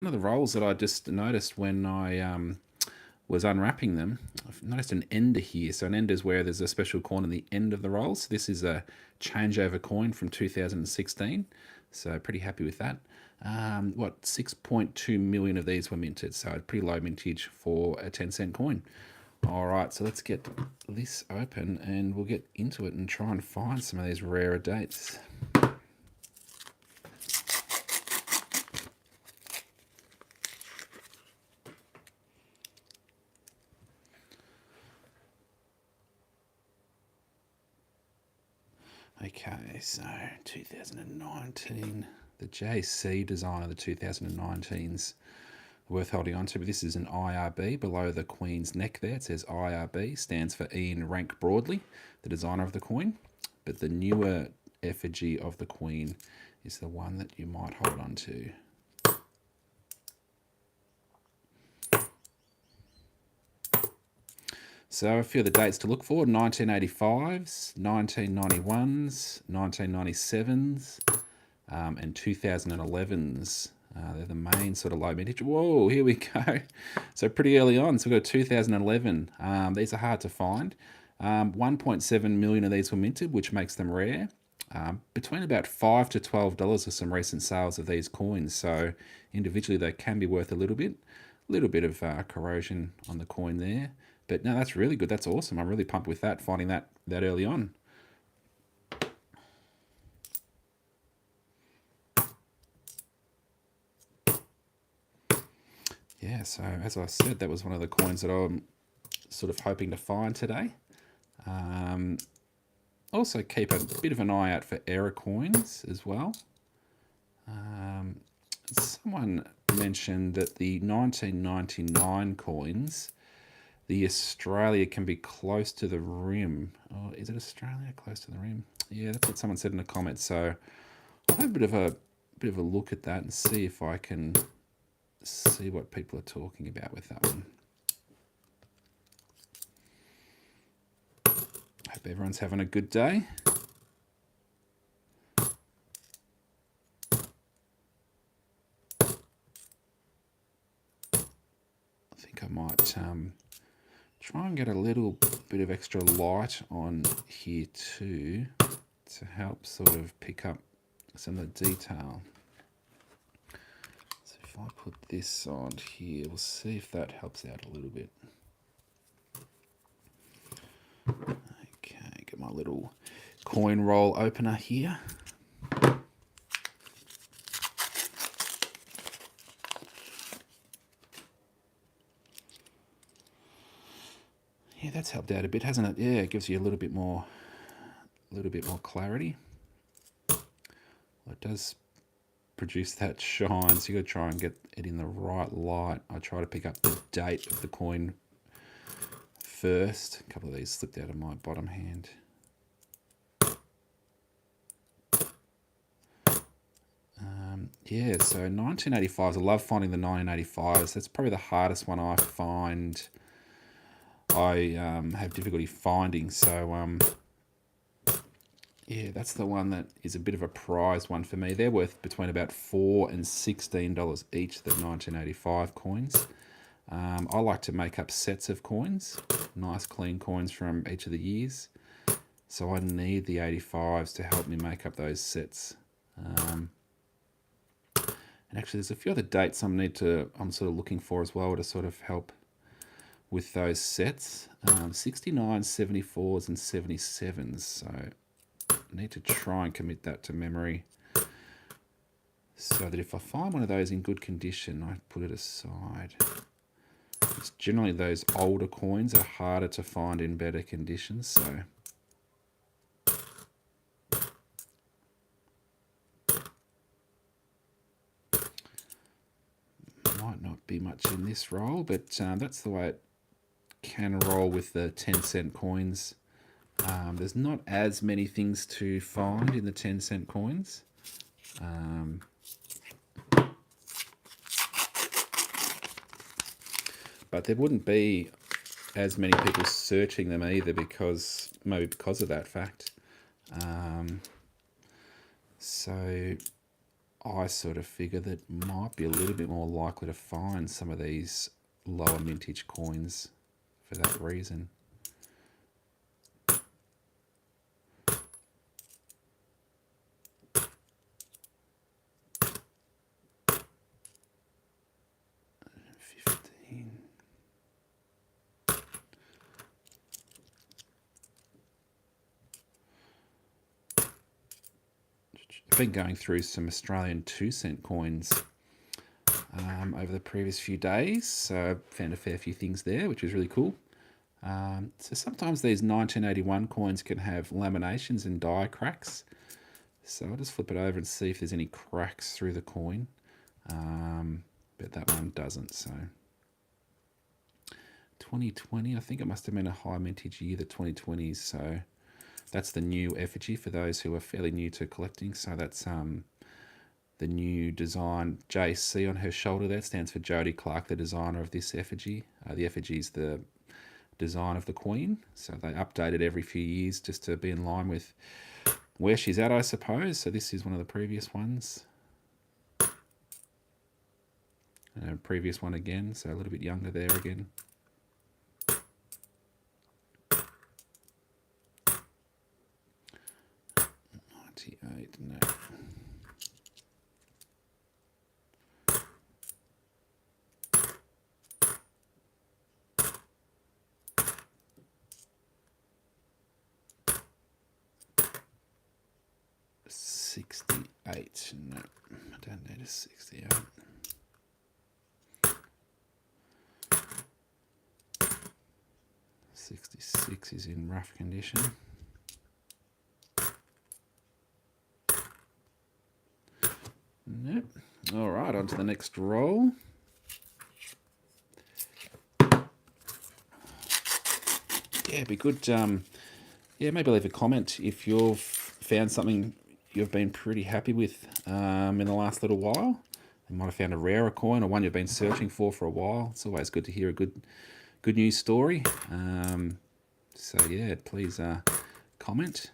One of the rolls that I just noticed when I was unwrapping them, I've noticed an ender here. So an ender is where there's a special coin on the end of the roll. So this is a Changeover Coin from 2016. So pretty happy with that. 6.2 million of these were minted. So pretty low mintage for a 10-cent coin. All right, so let's get this open and we'll get into it and try and find some of these rarer dates. Okay, so 2019, the JC design of the 2019's worth holding on to, but this is an IRB below the Queen's neck there. It says IRB, stands for Ian Rank Broadley, the designer of the coin. But the newer effigy of the Queen is the one that you might hold on to. So a few of the dates to look for: 1985s, 1991s, 1997s, and 2011s. They're the main sort of low mintage. Whoa, here we go. So pretty early on. So we've got 2011. These are hard to find. 1.7 million of these were minted, which makes them rare. Between about $5 to $12 are some recent sales of these coins. So individually they can be worth a little bit of corrosion on the coin there. But no, that's really good. That's awesome. I'm really pumped with that, finding that early on. Yeah, so as I said, that was one of the coins that I'm sort of hoping to find today. Also keep a bit of an eye out for error coins as well. Someone mentioned that the 1999 coins, the Australia can be close to the rim. Oh, is it Australia close to the rim? Yeah, that's what someone said in the comments. So I'll have a bit of a look at that and see if I can see what people are talking about with that one. Hope everyone's having a good day. I think I might try and get a little bit of extra light on here too to help sort of pick up some of the detail. So if I put this on here, we'll see if that helps out a little bit. Okay, get my little coin roll opener here. Yeah, that's helped out a bit, hasn't it? Yeah, it gives you a little bit more clarity. Well, it does produce that shine, so you got to try and get it in the right light. I try to pick up the date of the coin first. A couple of these slipped out of my bottom hand. Yeah, so 1985s. I love finding the 1985s. That's probably the hardest one I find. I have difficulty finding. So yeah, that's the one that is a bit of a prize one for me. They're worth between about $4 and $16 each, the 1985 coins. I like to make up sets of coins, nice clean coins from each of the years. So I need the 85s to help me make up those sets. And actually there's a few other dates I'm sort of looking for as well to sort of help with those sets. 69s, 74s and 77s. So I need to try and commit that to memory so that if I find one of those in good condition, I put it aside. It's generally those older coins are harder to find in better conditions, so might not be much in this roll, but that's the way it can roll with the 10-cent coins. There's not as many things to find in the 10-cent coins. But there wouldn't be as many people searching them either, maybe because of that fact. So I sort of figure that might be a little bit more likely to find some of these lower mintage coins for that reason. I've been going through some Australian 2-cent coins over the previous few days, so I found a fair few things there, which was really cool. So sometimes these 1981 coins can have laminations and die cracks. So I'll just flip it over and see if there's any cracks through the coin. But that one doesn't, so. 2020, I think it must have been a high mintage year, the 2020s, so that's the new effigy for those who are fairly new to collecting. So that's the new design, JC on her shoulder there. It stands for Jodie Clark, the designer of this effigy. The effigy is the design of the Queen. So they update it every few years just to be in line with where she's at, I suppose. So this is one of the previous ones. And a previous one again, so a little bit younger there again. 98, no. $68. No, I don't need a 68. $66 is in rough condition. Nope. All right, on to the next roll. Yeah, it'd be good. Yeah, maybe leave a comment if you've found something you've been pretty happy with in the last little while. You might have found a rarer coin or one you've been searching for a while. It's always good to hear a good news story. So yeah, please comment.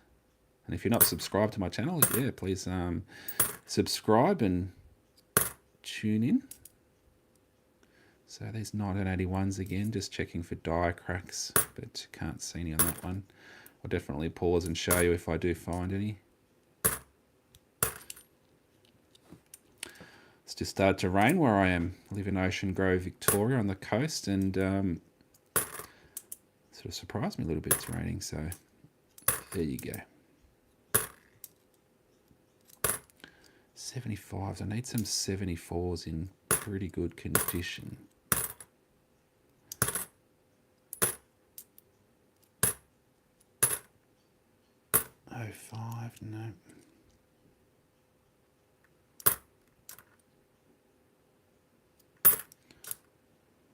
And if you're not subscribed to my channel, yeah, please subscribe and tune in. So these 1981s again, just checking for die cracks, but can't see any on that one. I'll definitely pause and show you if I do find any. It's just started to rain where I am. I live in Ocean Grove, Victoria on the coast, and sort of surprised me a little bit, it's raining, so there you go. 75s, I need some 74s in pretty good condition. Oh, 05, no.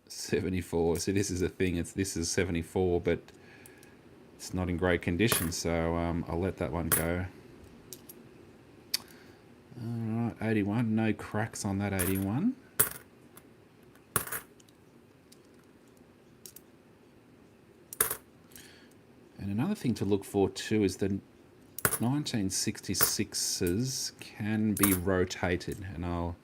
$74. See, this is the thing. This is 74, but it's not in great condition, so I'll let that one go. All right, 81. No cracks on that 81. And another thing to look for too is the 1966s can be rotated, and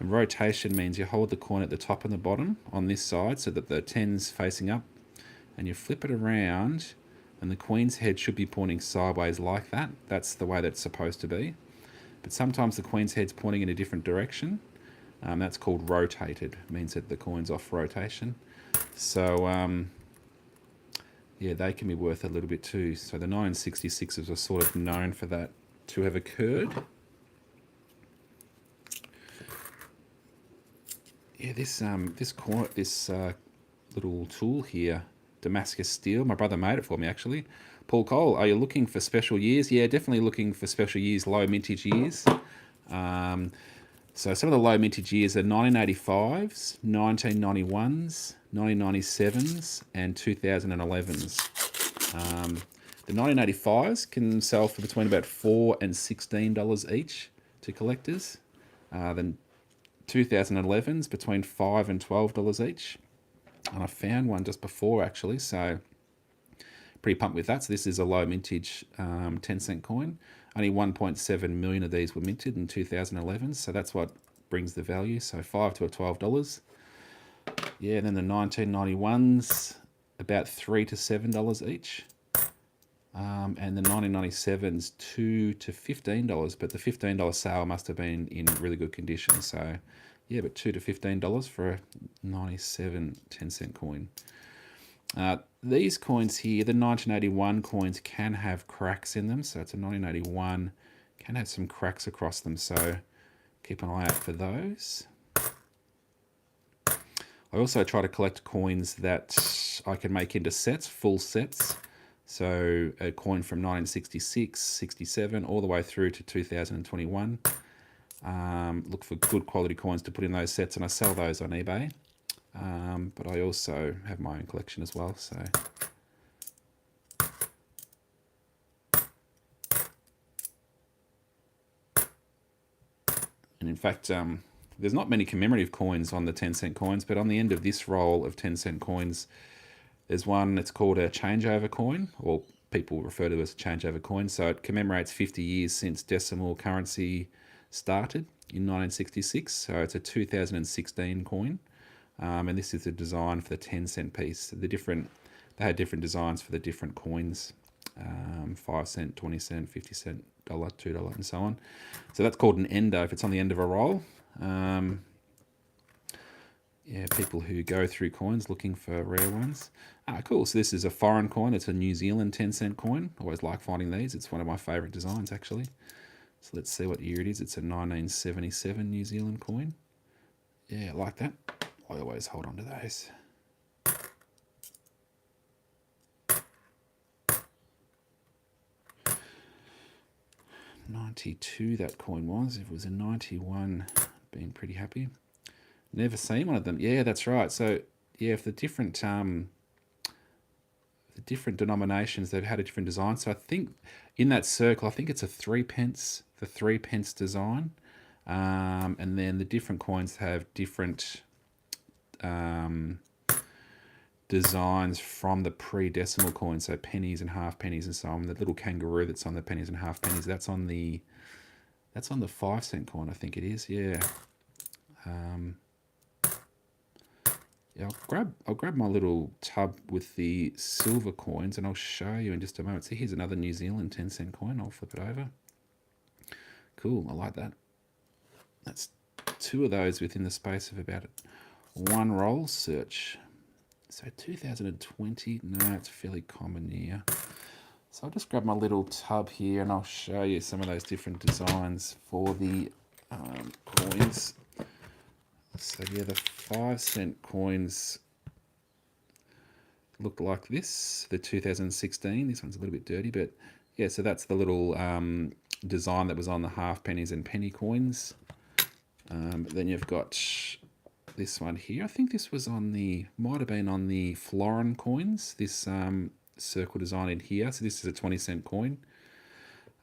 rotation means you hold the coin at the top and the bottom on this side so that the 10's facing up, and you flip it around and the Queen's head should be pointing sideways like that. That's the way that's supposed to be. But sometimes the Queen's head's pointing in a different direction. That's called rotated. It means that the coin's off rotation. So yeah, they can be worth a little bit too. So the 1966s are sort of known for that to have occurred. Yeah, this little tool here, Damascus steel. My brother made it for me actually. Paul Cole, are you looking for special years? Yeah, definitely looking for special years, low mintage years. So some of the low mintage years are 1985s, 1991s, 1997s, and 2011s. The 1985s can sell for between about $4 and $16 each to collectors. Then 2011s between $5 and $12 each. And I found one just before actually, so pretty pumped with that. So this is a low mintage 10-cent coin. Only 1.7 million of these were minted in 2011, so that's what brings the value. So $5 to $12. Yeah, and then the 1991s, about $3 to $7 each. And the 1997s, $2 to $15, but the $15 sale must have been in really good condition. So, yeah, but $2 to $15 for a 97 10-cent coin. These coins here, the 1981 coins can have cracks in them. So it's a 1981, can have some cracks across them. So keep an eye out for those. I also try to collect coins that I can make into sets, full sets. So a coin from 1966, 67, all the way through to 2021. Look for good quality coins to put in those sets, and I sell those on eBay. But I also have my own collection as well. So and in fact, there's not many commemorative coins on the 10-cent coins, but on the end of this roll of 10-cent coins, there's one that's called a Changeover Coin, or people refer to it as a Changeover Coin. So it commemorates 50 years since decimal currency started in 1966. So it's a 2016 coin. And this is the design for the 10-cent piece. They had different designs for the different coins. 5 cent, 20 cent, 50 cent, $1, $2, and so on. So that's called an endo if it's on the end of a roll. Yeah, people who go through coins looking for rare ones. Cool. So this is a foreign coin. It's a New Zealand 10-cent coin. Always like finding these. It's one of my favourite designs, actually. So let's see what year it is. It's a 1977 New Zealand coin. Yeah, I like that. I always hold on to those. '92 that coin was. If it was a 91, been pretty happy. Never seen one of them. Yeah, that's right. So yeah, if the different denominations, they've had a different design. So I think in that circle, I think it's a 3 pence, the 3 pence design, and then the different coins have different designs from the pre-decimal coins, so pennies and half pennies and so on. The little kangaroo that's on the pennies and half pennies, that's on the 5-cent coin, I think it is. Yeah. Yeah, I'll grab my little tub with the silver coins and I'll show you in just a moment. See, here's another New Zealand 10-cent coin. I'll flip it over. Cool, I like that. That's 2 of those within the space of about one roll. Search. So 2020, no, it's fairly common year. So I'll just grab my little tub here and I'll show you some of those different designs for the coins. So yeah, the 5-cent coins look like this. The 2016, this one's a little bit dirty, but yeah, so that's the little design that was on the half pennies and penny coins. Then you've got this one here. I think this was on the, might have been on the florin coins, this circle design in here. So this is a 20-cent coin,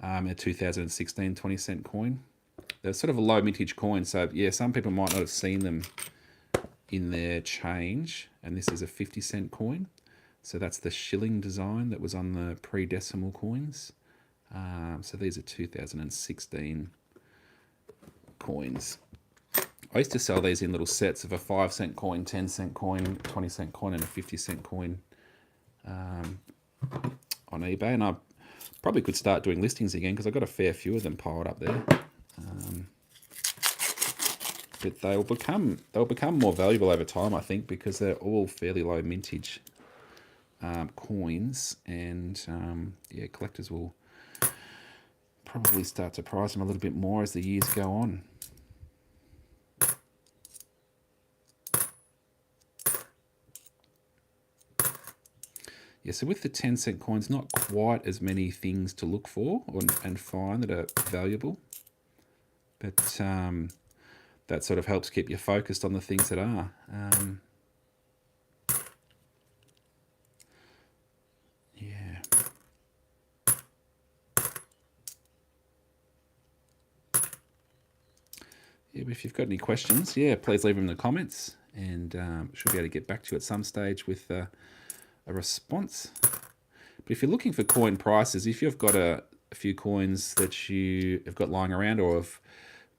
a 2016 20-cent coin. They're sort of a low mintage coin, so yeah, some people might not have seen them in their change. And this is a 50-cent coin. So that's the shilling design that was on the pre-decimal coins. So these are 2016 coins. I used to sell these in little sets of a 5-cent coin, 10-cent coin, 20-cent coin, and a 50-cent coin on eBay. And I probably could start doing listings again because I've got a fair few of them piled up there. But they'll become more valuable over time, I think, because they're all fairly low mintage coins, and yeah, collectors will probably start to price them a little bit more as the years go on. Yeah, so with the 10-cent coins, not quite as many things to look for and find that are valuable, but that sort of helps keep you focused on the things that are. Yeah. Yeah, but if you've got any questions, yeah, please leave them in the comments, and should be able to get back to you at some stage with a response. But if you're looking for coin prices, if you've got a a few coins that you have got lying around or have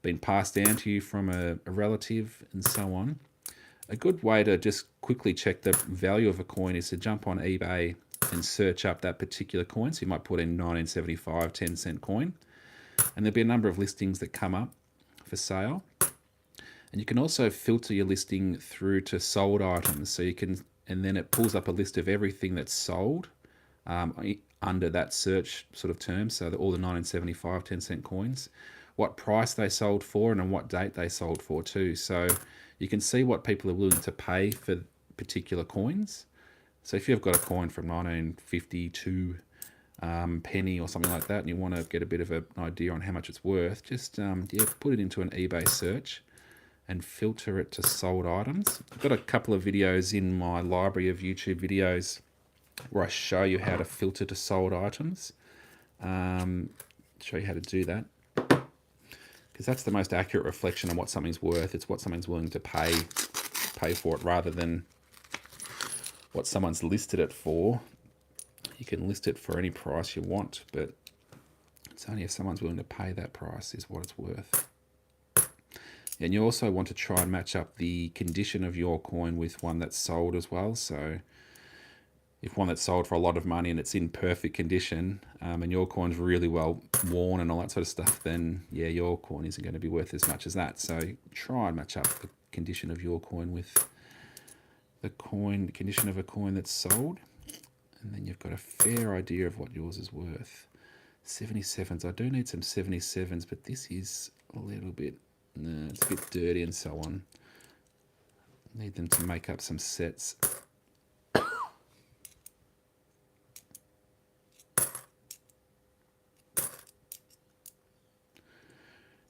been passed down to you from a relative and so on, a good way to just quickly check the value of a coin is to jump on eBay and search up that particular coin. So you might put in 1975 10-cent coin, and there'll be a number of listings that come up for sale. And you can also filter your listing through to sold items. So you can, and then it pulls up a list of everything that's sold under that search sort of term. So all the 1975 10-cent coins, what price they sold for, and on what date they sold for too. So you can see what people are willing to pay for particular coins. So if you've got a coin from 1952 penny or something like that, and you want to get a bit of an idea on how much it's worth, just put it into an eBay search and filter it to sold items. I've got a couple of videos in my library of YouTube videos where I show you how to filter to sold items. Show you how to do that, because that's the most accurate reflection on what something's worth. It's what someone's willing to pay for it, rather than what someone's listed it for. You can list it for any price you want, but it's only if someone's willing to pay that price is what it's worth. And you also want to try and match up the condition of your coin with one that's sold as well. So if one that's sold for a lot of money and it's in perfect condition, and your coin's really well worn and all that sort of stuff, then yeah, your coin isn't going to be worth as much as that. So try and match up the condition of your coin with the condition of a coin that's sold, and then you've got a fair idea of what yours is worth. 77s. I do need some 77s, but this is a little bit, it's a bit dirty and so on. Need them to make up some sets.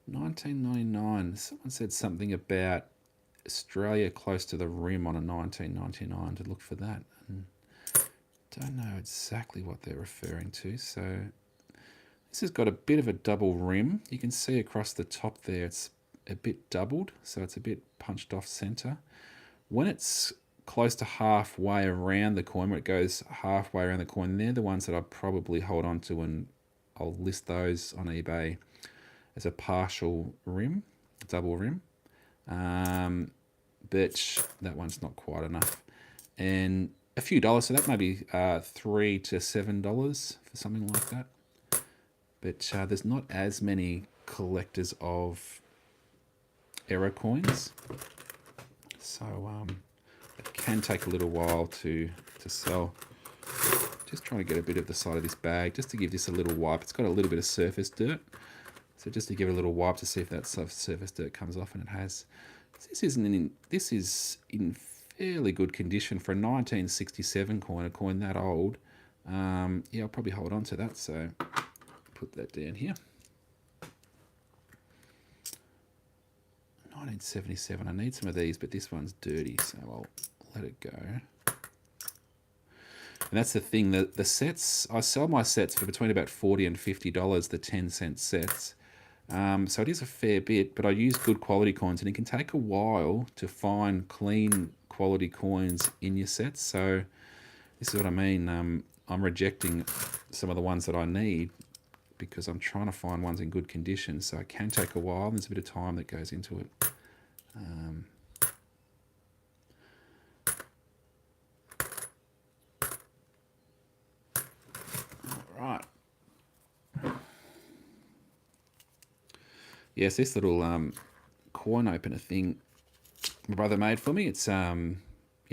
1999. Someone said something about Australia close to the rim on a 1999 to look for that. And don't know exactly what they're referring to. So this has got a bit of a double rim. You can see across the top there it's a bit doubled, so it's a bit punched off center. When it's close to halfway around the coin, when it goes halfway around the coin, they're the ones that I'll probably hold on to, and I'll list those on eBay as a partial rim, double rim. But that one's not quite enough. And a few dollars, so that may be $3 to $7 for something like that. But there's not as many collectors of error coins, so it can take a little while to sell. Just trying to get a bit of the side of this bag, just to give this a little wipe. It's got a little bit of surface dirt, so just to give it a little wipe to see if that surface dirt comes off, and it has. This is in fairly good condition for a 1967 coin, a coin that old. Yeah, I'll probably hold on to that, so put that down here. 1977. I need some of these, but this one's dirty, so I'll let it go. And that's the thing, the sets, I sell my sets for between about $40 and $50, the 10-cent sets. So it is a fair bit, but I use good quality coins, and it can take a while to find clean quality coins in your sets. So this is what I mean. I'm rejecting some of the ones that I need because I'm trying to find ones in good condition. So it can take a while. There's a bit of time that goes into it. All right. Yes, this little coin opener thing my brother made for me. It's yeah, a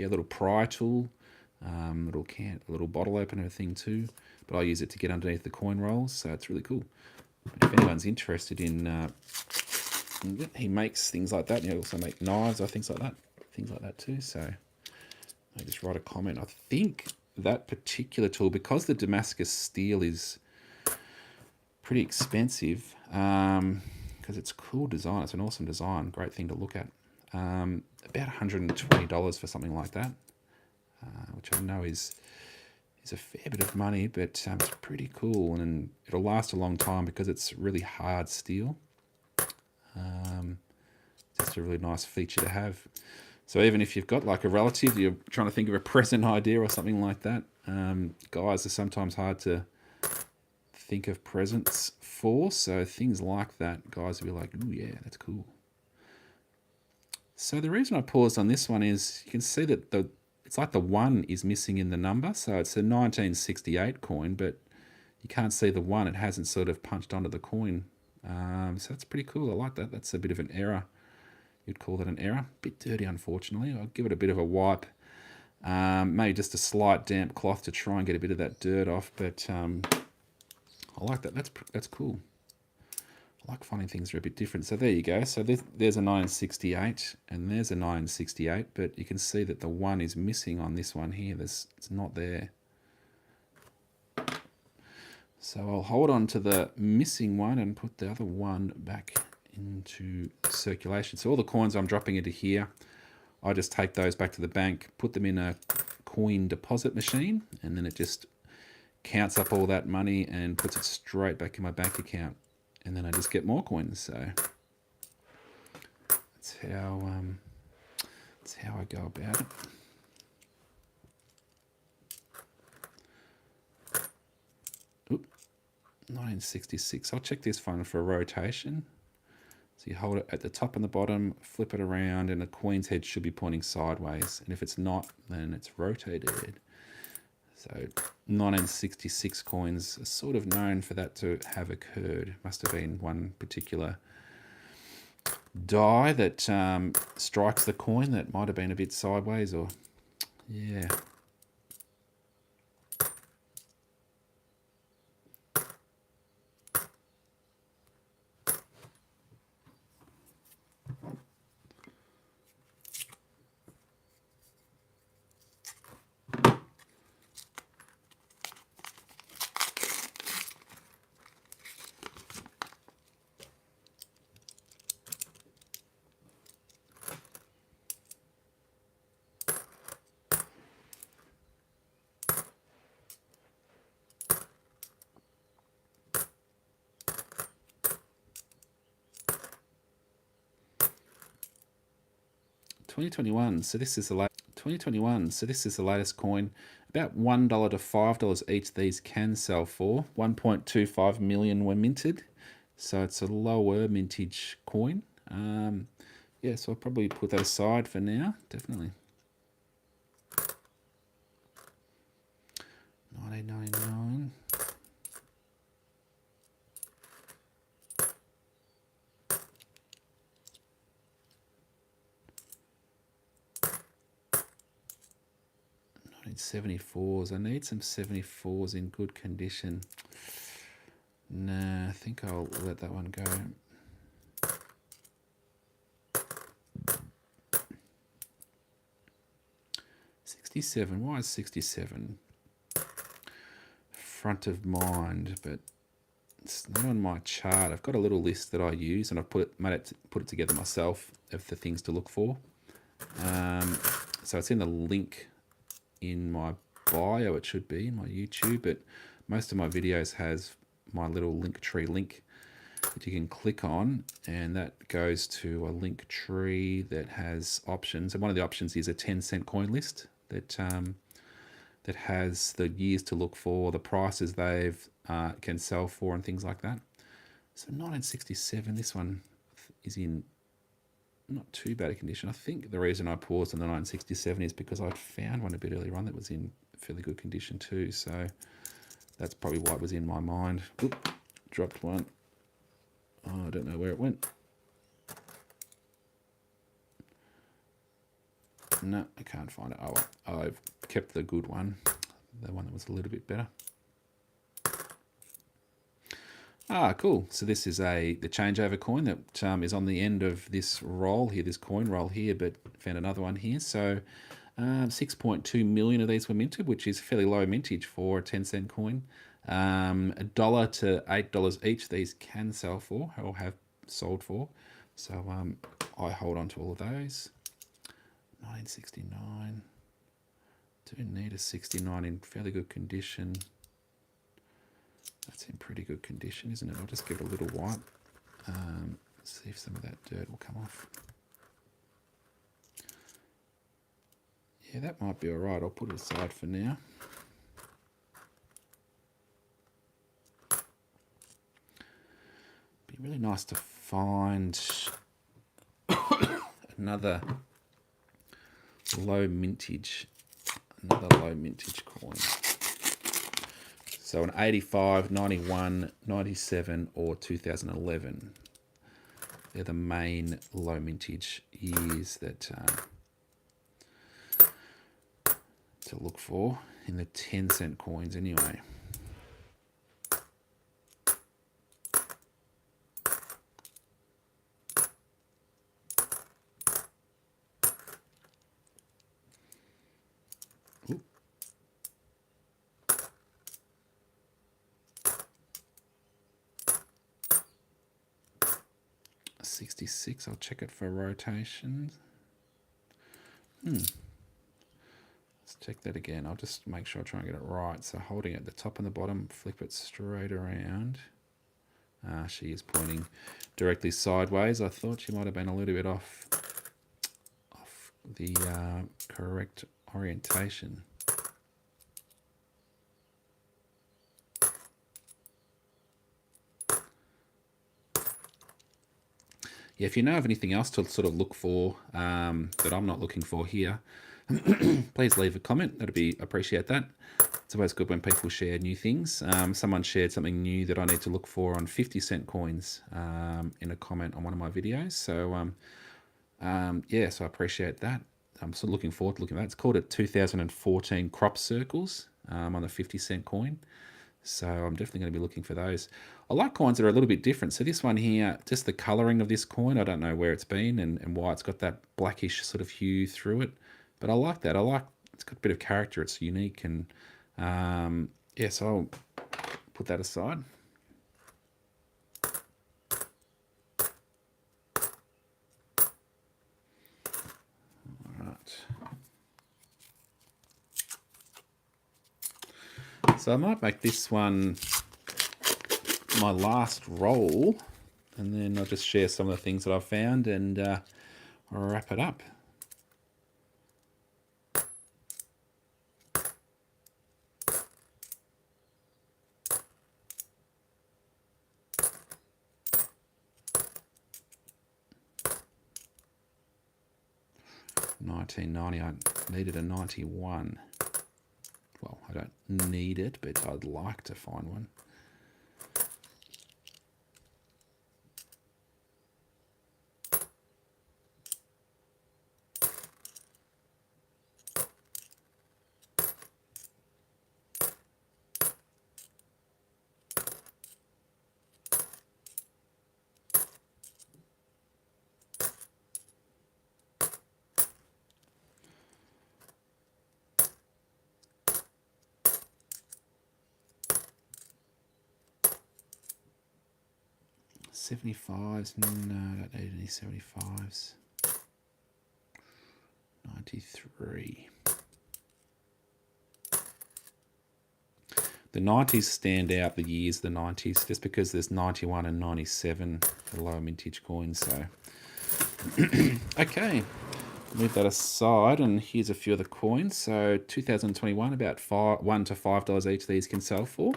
little pry tool, little bottle opener thing too. But I use it to get underneath the coin rolls, so it's really cool. If anyone's interested in he makes things like that, and he also make knives or things like that too. So I just write a comment. I think that particular tool, because the Damascus steel is pretty expensive, because it's cool design. It's an awesome design, great thing to look at. About $120 for something like that, which I know is a fair bit of money, but it's pretty cool, and it'll last a long time because it's really hard steel. Just a really nice feature to have. So even if you've got like a relative, you're trying to think of a present idea or something like that, guys, are sometimes hard to think of presents for. So things like that, guys will be like, ooh, yeah, that's cool. So the reason I paused on this one is you can see that it's like the 1 is missing in the number. So it's a 1968 coin, but you can't see the 1. It hasn't sort of punched onto the coin. So that's pretty cool. I like that. That's a bit of an error. You'd call that an error. Bit dirty, unfortunately. I'll give it a bit of a wipe. Maybe just a slight damp cloth to try and get a bit of that dirt off. But I like that. That's cool. I like finding things are a bit different. So there you go. So there's a 968 and there's a 968, but you can see that the 1 is missing on this one here. It's not there. So I'll hold on to the missing one and put the other one back into circulation. So all the coins I'm dropping into here, I just take those back to the bank, put them in a coin deposit machine, and then it just counts up all that money and puts it straight back in my bank account. And then I just get more coins. So that's how I go about it. Oop, 1966. I'll check this one for a rotation. So you hold it at the top and the bottom, flip it around, and the coin's head should be pointing sideways. And if it's not, then it's rotated. So 1966 coins are sort of known for that to have occurred. Must have been one particular die that strikes the coin that might have been a bit sideways, or yeah. So this is the late 2021. So this is the latest coin. About $1 to $5 each. These can sell for 1.25 million were minted. So it's a lower mintage coin. Yeah, so I'll probably put that aside for now. Definitely. 1999. $74s. I need some 74s in good condition. Nah, I think I'll let that one go. $67. Why is 67 front of mind? But it's not on my chart. I've got a little list that I use, and I've put it together myself of the things to look for. So it's in the link in my bio. It should be in my YouTube, but most of my videos has my little Linktree link that you can click on, and that goes to a Linktree that has options. And one of the options is a 10-cent coin list that that has the years to look for, the prices they've can sell for, and things like that. So 1967, this one is in not too bad a condition. I think the reason I paused on the 967 is because I'd found one a bit earlier on that was in fairly good condition too. So that's probably why it was in my mind. Oop, dropped one. Oh, I don't know where it went. No, I can't find it. Oh, well, I've kept the good one, the one that was a little bit better. Ah, cool. So this is the changeover coin that is on the end of this roll here, this coin roll here, but found another one here. So 6.2 million of these were minted, which is fairly low mintage for a 10-cent coin. $1 to $8 each these can sell for, or have sold for. So I hold on to all of those. 1969. Do need a 69 in fairly good condition. That's in pretty good condition, isn't it? I'll just give it a little wipe. See if some of that dirt will come off. Yeah, that might be all right. I'll put it aside for now. Really nice to find another low mintage coin. So an 85, 91, 97 or 2011. They're the main low mintage years that to look for in the 10-cent coins anyway. Ooh. 66, I'll check it for rotations. Let's check that again. I'll just make sure I try and get it right. So holding it at the top and the bottom, flip it straight around. She is pointing directly sideways. I thought she might have been a little bit off the correct orientation. Yeah, if you know of anything else to sort of look for that I'm not looking for here, please leave a comment. That'd be appreciate that. It's always good when people share new things. Someone shared something new that I need to look for on 50-cent coins in a comment on one of my videos. So yeah, so I appreciate that. I'm sort of looking forward to looking at that. It's called a 2014 crop circles on the 50-cent coin. So I'm definitely going to be looking for those. I like coins that are a little bit different. So this one here, just the colouring of this coin, I don't know where it's been and why it's got that blackish sort of hue through it. But I like that. It's got a bit of character. It's unique. And yeah, so I'll put that aside. All right. So I might make this one my last roll, and then I'll just share some of the things that I've found and I'll wrap it up. $19.90, I needed a 91. Well, I don't need it, but I'd like to find one. $75s, no, I don't need any 75s. 93. The 90s stand out, the years of the 90s, just because there's 91 and 97 low mintage coins. So, okay, move that aside, and here's a few of the coins. So 2021, about $1 to $5 each these can sell for.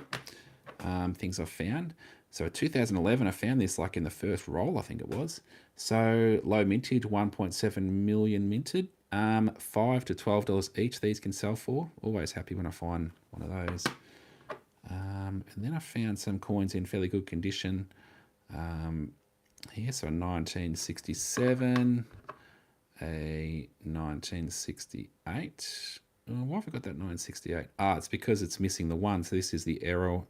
Things I've found. So 2011, I found this like in the first roll, I think it was. So low mintage, 1.7 million minted. $5 to $12 each these can sell for. Always happy when I find one of those. And then I found some coins in fairly good condition here. So 1967, a 1968. Why have I got that 968? It's because it's missing the one. So this is the error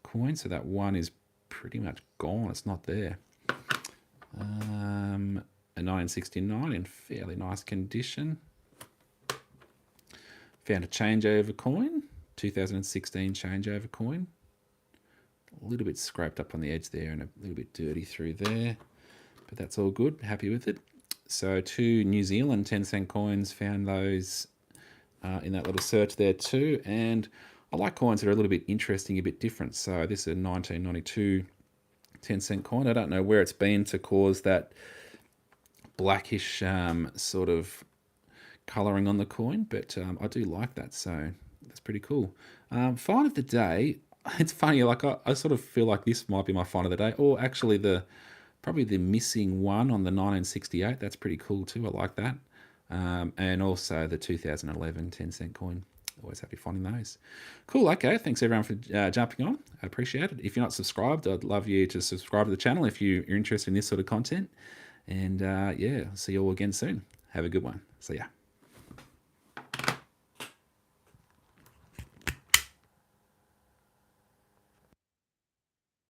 coin. So that one is pretty much gone. It's not there. A 1969 in fairly nice condition. Found a changeover coin. 2016 changeover coin. A little bit scraped up on the edge there and a little bit dirty through there. But that's all good. Happy with it. So 2 New Zealand 10-cent coins. Found those in that little search there too. And I like coins that are a little bit interesting, a bit different. So this is a 1992 10-cent coin. I don't know where it's been to cause that blackish sort of colouring on the coin, but I do like that. So that's pretty cool. Find of the day, it's funny. Like I sort of feel like this might be my find of the day, or actually probably the missing one on the 1968. That's pretty cool too. I like that. And also the 2011 10-cent coin. Always happy finding those. Cool. Okay. Thanks everyone for jumping on. I appreciate it. If you're not subscribed, I'd love you to subscribe to the channel if you're interested in this sort of content. And yeah, see you all again soon. Have a good one. See ya.